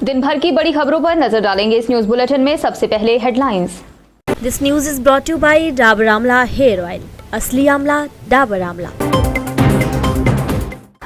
दिन भर की बड़ी खबरों पर नजर डालेंगे इस न्यूज बुलेटिन में। सबसे पहले headlines. This news is brought you by Dabur Amla hair oil. असली आमला डाबर आमला।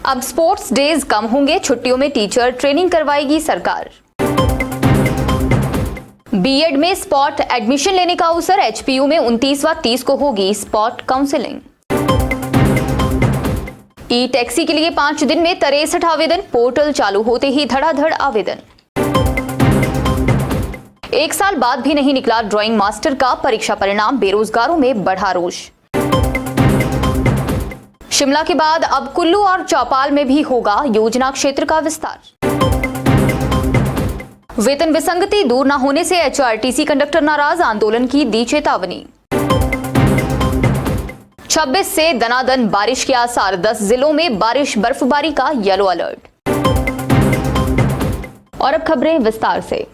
अब स्पोर्ट्स डेज कम होंगे, छुट्टियों में टीचर ट्रेनिंग करवाएगी सरकार। बीएड में स्पॉट एडमिशन लेने का अवसर, एचपीयू में 29 व 30 को होगी स्पॉट काउंसलिंग। ई टैक्सी के लिए 5 दिन में 63 आवेदन, पोर्टल चालू होते ही धड़ाधड़ आवेदन। 1 साल बाद भी नहीं निकला ड्राइंग मास्टर का परीक्षा परिणाम, बेरोजगारों में बढ़ा रोष। शिमला के बाद अब कुल्लू और चौपाल में भी होगा योजना क्षेत्र का विस्तार। वेतन विसंगति दूर न होने से एचआरटीसी कंडक्टर नाराज, आंदोलन की दी चेतावनी। 26 से दनादन बारिश के आसार, 10 जिलों में बारिश बर्फबारी का येलो अलर्ट। और अब खबरें विस्तार से।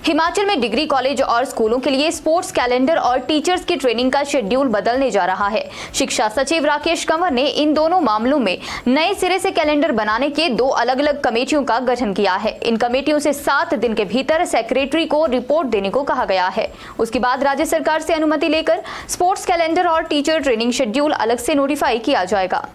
हिमाचल में डिग्री कॉलेज और स्कूलों के लिए स्पोर्ट्स कैलेंडर और टीचर्स की ट्रेनिंग का शेड्यूल बदलने जा रहा है। शिक्षा सचिव राकेश कंवर ने इन दोनों मामलों में नए सिरे से कैलेंडर बनाने के 2 अलग अलग कमेटियों का गठन किया है। इन कमेटियों से 7 दिन के भीतर सेक्रेटरी को रिपोर्ट देने को कहा गया है। उसके बाद राज्य सरकार से अनुमति लेकर स्पोर्ट्स कैलेंडर और टीचर ट्रेनिंग शेड्यूल अलग से नोटिफाई किया जाएगा।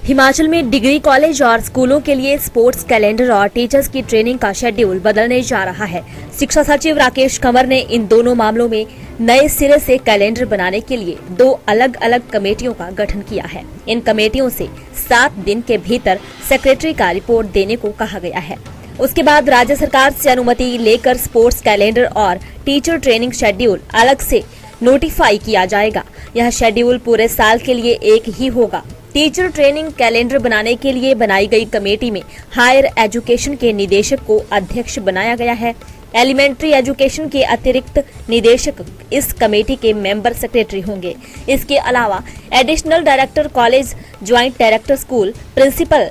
हिमाचल में डिग्री कॉलेज और स्कूलों के लिए स्पोर्ट्स कैलेंडर और टीचर्स की ट्रेनिंग का शेड्यूल बदलने जा रहा है। शिक्षा सचिव राकेश कंवर ने इन दोनों मामलों में नए सिरे से कैलेंडर बनाने के लिए 2 अलग अलग कमेटियों का गठन किया है। इन कमेटियों से 7 दिन के भीतर सेक्रेटरी का रिपोर्ट देने को कहा गया है। उसके बाद राज्य सरकार से अनुमति लेकर स्पोर्ट्स कैलेंडर और टीचर ट्रेनिंग शेड्यूल अलग से नोटिफाई किया जाएगा। यह शेड्यूल पूरे साल के लिए एक ही होगा। टीचर ट्रेनिंग कैलेंडर बनाने के लिए बनाई गई कमेटी में हायर एजुकेशन के निदेशक को अध्यक्ष बनाया गया है। एलिमेंट्री एजुकेशन के अतिरिक्त निदेशक इस कमेटी के मेंबर सेक्रेटरी होंगे। इसके अलावा additional director college, joint director school, principal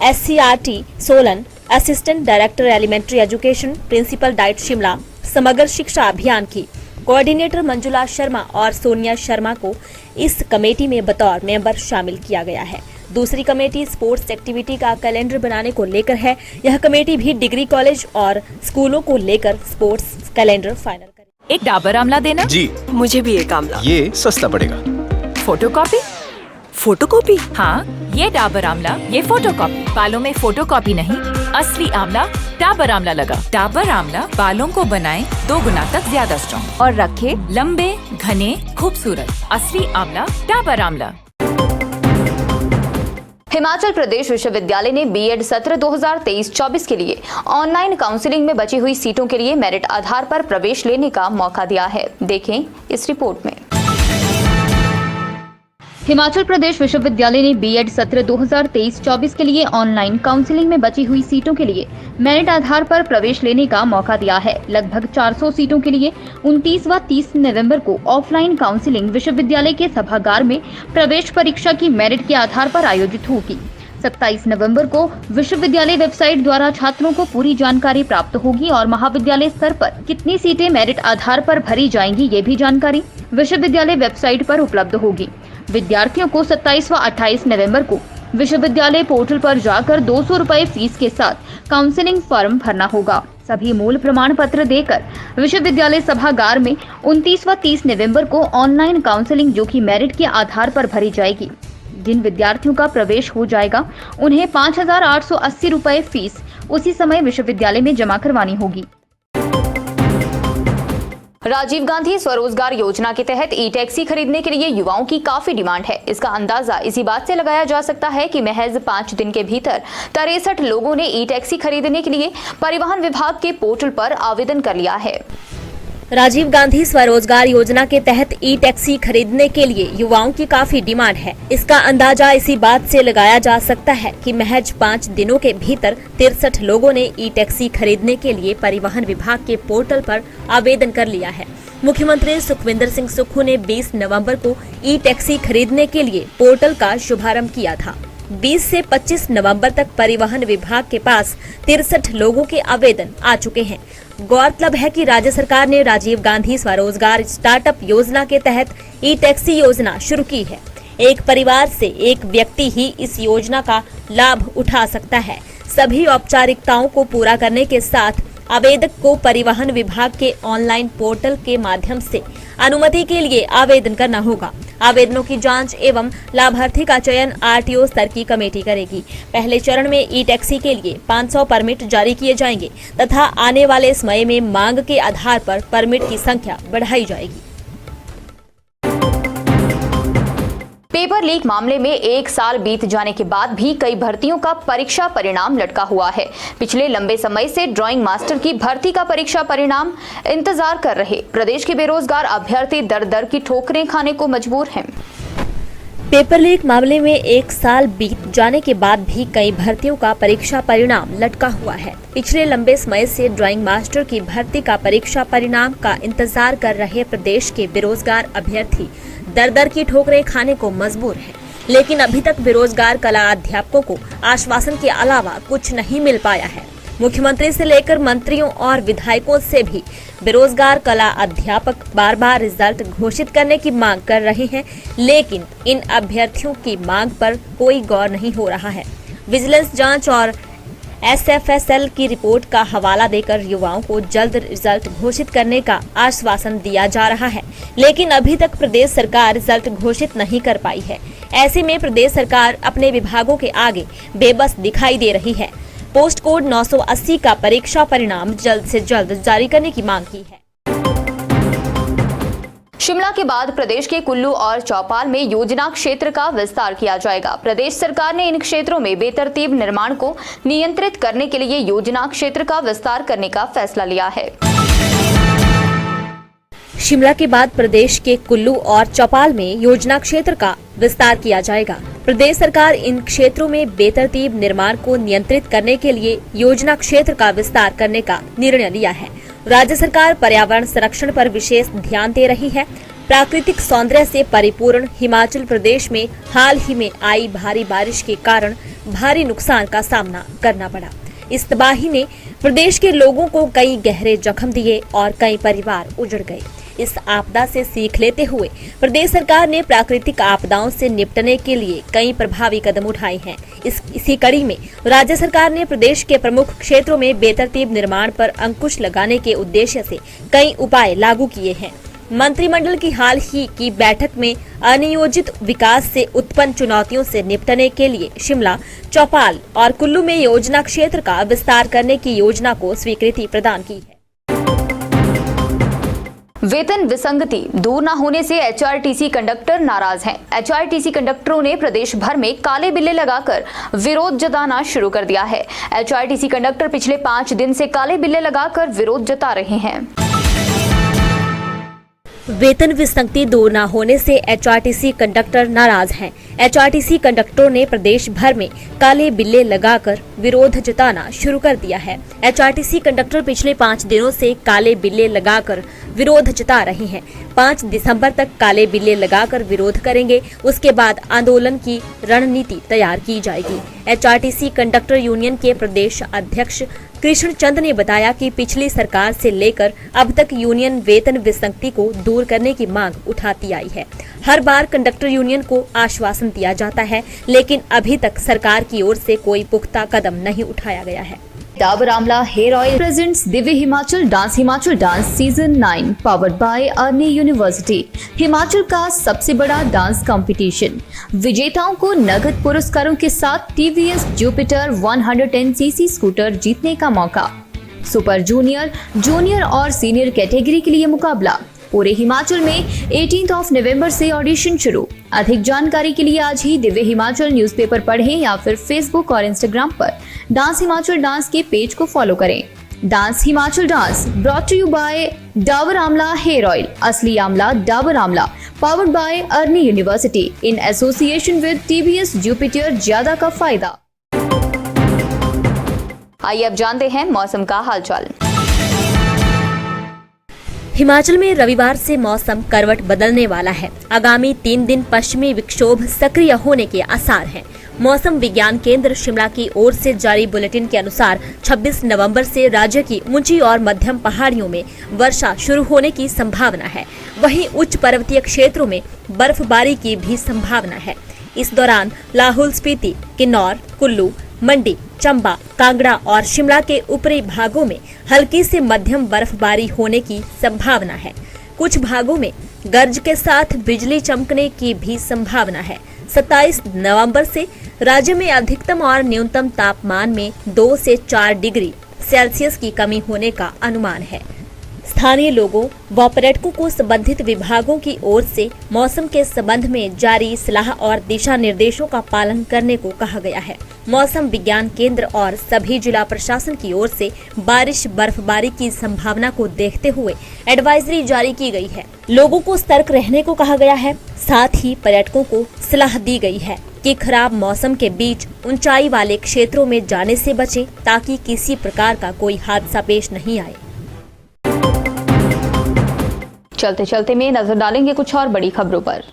SCERT Solan, assistant director elementary education, principal DIET Shimla, Samagra Shiksha अभियान की कोऑर्डिनेटर मंजुला शर्मा और सोनिया शर्मा को इस कमेटी में बतौर मेंबर शामिल किया गया है। दूसरी कमेटी स्पोर्ट्स एक्टिविटी का कैलेंडर बनाने को लेकर है। यह कमेटी भी डिग्री कॉलेज और स्कूलों को लेकर स्पोर्ट्स कैलेंडर फाइनल करेगी। एक डाबर आमला देना जी। मुझे भी एक आमला। ये सस्ता पड़ेगा। फोटोकॉपी? फोटोकॉपी? हाँ, ये डाबर आमला, ये फोटोकॉपी। बालों में फोटोकॉपी नहीं, असली आमला डाबर आमला लगा। डाबर आमला बालों को बनाए 2 गुना तक ज्यादा स्ट्रॉन्ग और रखे लंबे, घने, खूबसूरत। असली आमला डाबर आमला। हिमाचल प्रदेश विश्वविद्यालय ने बीएड सत्र 2023-24 के लिए ऑनलाइन काउंसलिंग में बची हुई सीटों के लिए मेरिट आधार पर प्रवेश लेने का मौका दिया है। देखें इस रिपोर्ट में। हिमाचल प्रदेश विश्वविद्यालय ने बीएड सत्र 2023-24 के लिए ऑनलाइन काउंसलिंग में बची हुई सीटों के लिए मेरिट आधार पर प्रवेश लेने का मौका दिया है। लगभग 400 सीटों के लिए 29 व 30 नवंबर को ऑफलाइन काउंसलिंग विश्वविद्यालय के सभागार में प्रवेश परीक्षा की मेरिट के आधार पर आयोजित होगी। 27 नवंबर को विश्वविद्यालय वेबसाइट द्वारा छात्रों को पूरी जानकारी प्राप्त होगी और महाविद्यालय स्तर पर कितनी सीटें मेरिट आधार पर भरी जाएंगी, ये भी जानकारी विश्वविद्यालय वेबसाइट पर उपलब्ध होगी। विद्यार्थियों को 27 व 28 नवंबर को विश्वविद्यालय पोर्टल पर जाकर 200 रुपए फीस के साथ काउंसलिंग फॉर्म भरना होगा। सभी मूल प्रमाण पत्र देकर विश्वविद्यालय सभागार में 29 व 30 नवंबर को ऑनलाइन काउंसलिंग जो कि मेरिट के आधार पर भरी जाएगी। जिन विद्यार्थियों का प्रवेश हो जाएगा उन्हें 5,880 रुपए फीस उसी समय विश्वविद्यालय में जमा करवानी होगी। राजीव गांधी स्वरोजगार योजना के तहत ई टैक्सी खरीदने के लिए युवाओं की काफी डिमांड है। इसका अंदाजा इसी बात से लगाया जा सकता है कि महज 5 दिन के भीतर 63 लोगों ने ई टैक्सी खरीदने के लिए परिवहन विभाग के पोर्टल पर आवेदन कर लिया है। राजीव गांधी स्वरोजगार योजना के तहत ई टैक्सी खरीदने के लिए युवाओं की काफी डिमांड है। इसका अंदाजा इसी बात से लगाया जा सकता है कि महज 5 दिनों के भीतर 63 लोगों ने ई टैक्सी खरीदने के लिए परिवहन विभाग के पोर्टल पर आवेदन कर लिया है। मुख्यमंत्री सुखविंदर सिंह सुक्खू ने 20 नवंबर को ई टैक्सी खरीदने के लिए पोर्टल का शुभारंभ किया था। 20 से 25 नवंबर तक परिवहन विभाग के पास 63 लोगों के आवेदन आ चुके हैं। गौरतलब है कि राज्य सरकार ने राजीव गांधी स्वरोजगार स्टार्टअप योजना के तहत ई टैक्सी योजना शुरू की है। एक परिवार से एक व्यक्ति ही इस योजना का लाभ उठा सकता है। सभी औपचारिकताओं को पूरा करने के साथ आवेदक को परिवहन विभाग के ऑनलाइन पोर्टल के माध्यम से अनुमति के लिए आवेदन करना होगा। आवेदनों की जांच एवं लाभार्थी का चयन आरटीओ स्तर की कमेटी करेगी। पहले चरण में ई टैक्सी के लिए 500 परमिट जारी किए जाएंगे तथा आने वाले समय में मांग के आधार पर परमिट की संख्या बढ़ाई जाएगी। पेपर लीक मामले में 1 साल बीत जाने के बाद भी कई भर्तियों का परीक्षा परिणाम लटका हुआ है। पिछले लंबे समय से ड्राइंग मास्टर की भर्ती का परीक्षा परिणाम इंतजार कर रहे प्रदेश के बेरोजगार अभ्यर्थी दर दर की ठोकरें खाने को मजबूर हैं। पेपर लीक मामले में 1 साल बीत जाने के बाद भी कई भर्तियों का परीक्षा परिणाम लटका हुआ है। पिछले लंबे समय से ड्राइंग मास्टर की भर्ती का परीक्षा परिणाम का इंतजार कर रहे प्रदेश के बेरोजगार अभ्यर्थी दर दर की ठोकरें खाने को मजबूर हैं। लेकिन अभी तक बेरोजगार कला अध्यापकों को आश्वासन के अलावा कुछ नहीं मिल पाया है। मुख्यमंत्री से लेकर मंत्रियों और विधायकों से भी बेरोजगार कला अध्यापक बार बार रिजल्ट घोषित करने की मांग कर रहे हैं, लेकिन इन अभ्यर्थियों की मांग पर कोई गौर नहीं हो रहा है। विजिलेंस जांच और SFSL की रिपोर्ट का हवाला देकर युवाओं को जल्द रिजल्ट घोषित करने का आश्वासन दिया जा रहा है, लेकिन अभी तक प्रदेश सरकार रिजल्ट घोषित नहीं कर पाई है। ऐसे में प्रदेश सरकार अपने विभागों के आगे बेबस दिखाई दे रही है। पोस्ट कोड 980 का परीक्षा परिणाम जल्द से जल्द जारी करने की मांग की है। शिमला के बाद प्रदेश के कुल्लू और चौपाल में योजना क्षेत्र का विस्तार किया जाएगा। प्रदेश सरकार ने इन क्षेत्रों में बेतरतीब निर्माण को नियंत्रित करने के लिए योजना क्षेत्र का विस्तार करने का फैसला लिया है। शिमला के बाद प्रदेश के कुल्लू और चौपाल में योजना क्षेत्र का विस्तार किया जाएगा। प्रदेश सरकार इन क्षेत्रों में बेतरतीब निर्माण को नियंत्रित करने के लिए योजना क्षेत्र का विस्तार करने का निर्णय लिया है। राज्य सरकार पर्यावरण संरक्षण पर विशेष ध्यान दे रही है। प्राकृतिक सौंदर्य से परिपूर्ण हिमाचल प्रदेश में हाल ही में आई भारी बारिश के कारण भारी नुकसान का सामना करना पड़ा। इस तबाही ने प्रदेश के लोगों को कई गहरे जख्म दिए और कई परिवार उजड़ गए। इस आपदा से सीख लेते हुए प्रदेश सरकार ने प्राकृतिक आपदाओं से निपटने के लिए कई प्रभावी कदम उठाए हैं। इसी कड़ी में राज्य सरकार ने प्रदेश के प्रमुख क्षेत्रों में बेतरतीब निर्माण पर अंकुश लगाने के उद्देश्य से कई उपाय लागू किए हैं। मंत्रिमंडल की हाल ही की बैठक में अनियोजित विकास से उत्पन्न चुनौतियों से निपटने के लिए शिमला, चौपाल और कुल्लू में योजना क्षेत्र का विस्तार करने की योजना को स्वीकृति प्रदान की है। वेतन विसंगति दूर न होने से HRTC कंडक्टर नाराज हैं। HRTC कंडक्टरों ने प्रदेश भर में काले बिल्ले लगाकर विरोध जताना शुरू कर दिया है। HRTC कंडक्टर पिछले 5 दिन से काले बिल्ले लगाकर विरोध जता रहे हैं। वेतन विसंगति दूर न होने से HRTC कंडक्टर नाराज हैं। HRTC कंडक्टरों ने प्रदेश भर में काले बिल्ले लगाकर विरोध जताना शुरू कर दिया है। HRTC कंडक्टर पिछले 5 दिनों से काले बिल्ले लगाकर विरोध जता रहे हैं। 5 दिसंबर तक काले बिल्ले लगाकर विरोध करेंगे। उसके बाद आंदोलन की रणनीति तैयार की जाएगी। HRTC कंडक्टर यूनियन के प्रदेश अध्यक्ष कृष्ण चंद ने बताया कि पिछली सरकार से लेकर अब तक यूनियन वेतन विसंगति को दूर करने की मांग उठाती आई है। हर बार कंडक्टर यूनियन को आश्वासन दिया जाता है, लेकिन अभी तक सरकार की ओर से कोई पुख्ता कदम नहीं उठाया गया है। Dabur Amla hair oil presents Divya Himachal dance season 9 powered by Arni university. Himachal का सबसे बड़ा डांस कंपटीशन। विजेताओं को नगद पुरस्कारों के साथ TVS जुपिटर 110cc स्कूटर जीतने का मौका। सुपर जूनियर और सीनियर कैटेगरी के लिए मुकाबला। पूरे हिमाचल में 18 नवंबर से ऑडिशन शुरू। अधिक जानकारी के लिए आज ही दिव्य हिमाचल न्यूज़पेपर पढ़ें या फिर फेसबुक और इंस्टाग्राम पर डांस हिमाचल डांस के पेज को फॉलो करें। Dance Himachal dance brought to you by Dabur Amla hair oil, असली Amla Dabur Amla, powered by Arni University in association with TVS Jupiter. ज्यादा का फायदा। आइए अब जानते हैं मौसम का हालचाल। हिमाचल में रविवार से मौसम करवट बदलने वाला है। आगामी 3 दिन पश्चिमी विक्षोभ सक्रिय होने के आसार हैं। मौसम विज्ञान केंद्र शिमला की ओर से जारी बुलेटिन के अनुसार 26 नवंबर से राज्य की ऊंची और मध्यम पहाड़ियों में वर्षा शुरू होने की संभावना है। वहीं उच्च पर्वतीय क्षेत्रों में बर्फबारी की भी संभावना है। इस दौरान लाहौल स्पीति, किन्नौर, कुल्लू, मंडी, चंबा, कांगड़ा और शिमला के ऊपरी भागों में हल्की से मध्यम बर्फबारी होने की संभावना है। कुछ भागों में गरज के साथ बिजली चमकने की भी संभावना है। 27 नवंबर से राज्य में अधिकतम और न्यूनतम तापमान में 2 से 4 डिग्री सेल्सियस की कमी होने का अनुमान है। स्थानीय लोगों व पर्यटकों को संबंधित विभागों की ओर से मौसम के संबंध में जारी सलाह और दिशा निर्देशों का पालन करने को कहा गया है। मौसम विज्ञान केंद्र और सभी जिला प्रशासन की ओर से बारिश बर्फबारी की संभावना को देखते हुए एडवाइजरी जारी की गई है। लोगों को सतर्क रहने को कहा गया है। साथ ही पर्यटकों को सलाह दी गई है कि खराब मौसम के बीच ऊंचाई वाले क्षेत्रों में जाने से बचें ताकि किसी प्रकार का कोई हादसा पेश नहीं आए। चलते चलते में नजर डालेंगे कुछ और बड़ी खबरों पर।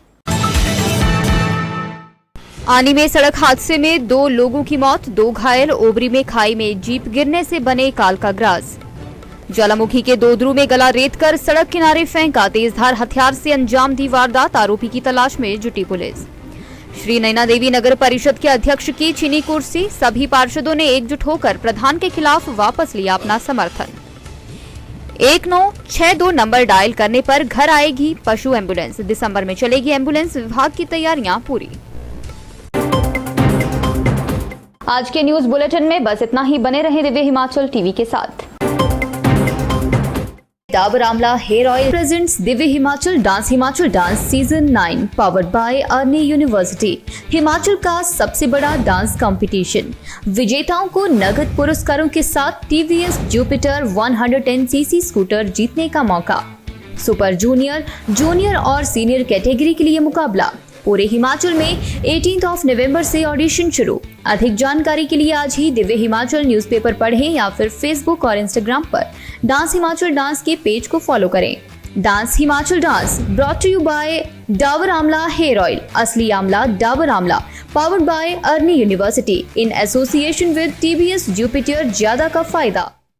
आनी में सड़क हादसे में 2 लोगों की मौत, 2 घायल। ओबरी में खाई में जीप गिरने से बने काल का ग्रास। ज्वालामुखी के दोदरू में गला रेत कर सड़क किनारे फेंका, तेजधार हथियार से अंजाम दी वारदात, आरोपी की तलाश में जुटी पुलिस। श्री नैना देवी नगर परिषद के अध्यक्ष की छीनी कुर्सी, सभी पार्षदों ने एकजुट होकर प्रधान के खिलाफ वापस लिया अपना समर्थन। 1962 नंबर डायल करने पर घर आएगी पशु एम्बुलेंस, दिसंबर में चलेगी एम्बुलेंस, विभाग की तैयारियां पूरी। आज के न्यूज बुलेटिन में बस इतना ही। बने रहे दिव्य हिमाचल टीवी के साथ। Dabur Amla hair oil presents Divya Himachal dance season 9 powered by Arni university, Himachal का सबसे बड़ा डांस कंपटीशन। विजेताओं को नगद पुरस्कारों के साथ टीवीएस जुपिटर 110cc स्कूटर जीतने का मौका। सुपर जूनियर और सीनियर कैटेगरी के लिए मुकाबला। पूरे हिमाचल में 18 नवंबर से ऑडिशन शुरू। अधिक जानकारी के लिए आज ही दिव्य हिमाचल न्यूज़पेपर पढ़ें या फिर फेसबुक और इंस्टाग्राम पर डांस हिमाचल डांस के पेज को फॉलो करें। Dance Himachal dance brought to you by Dabur Amla hair oil, असली Amla Dabur Amla, powered by Arni University in association with TVS Jupiter, ज्यादा का फायदा।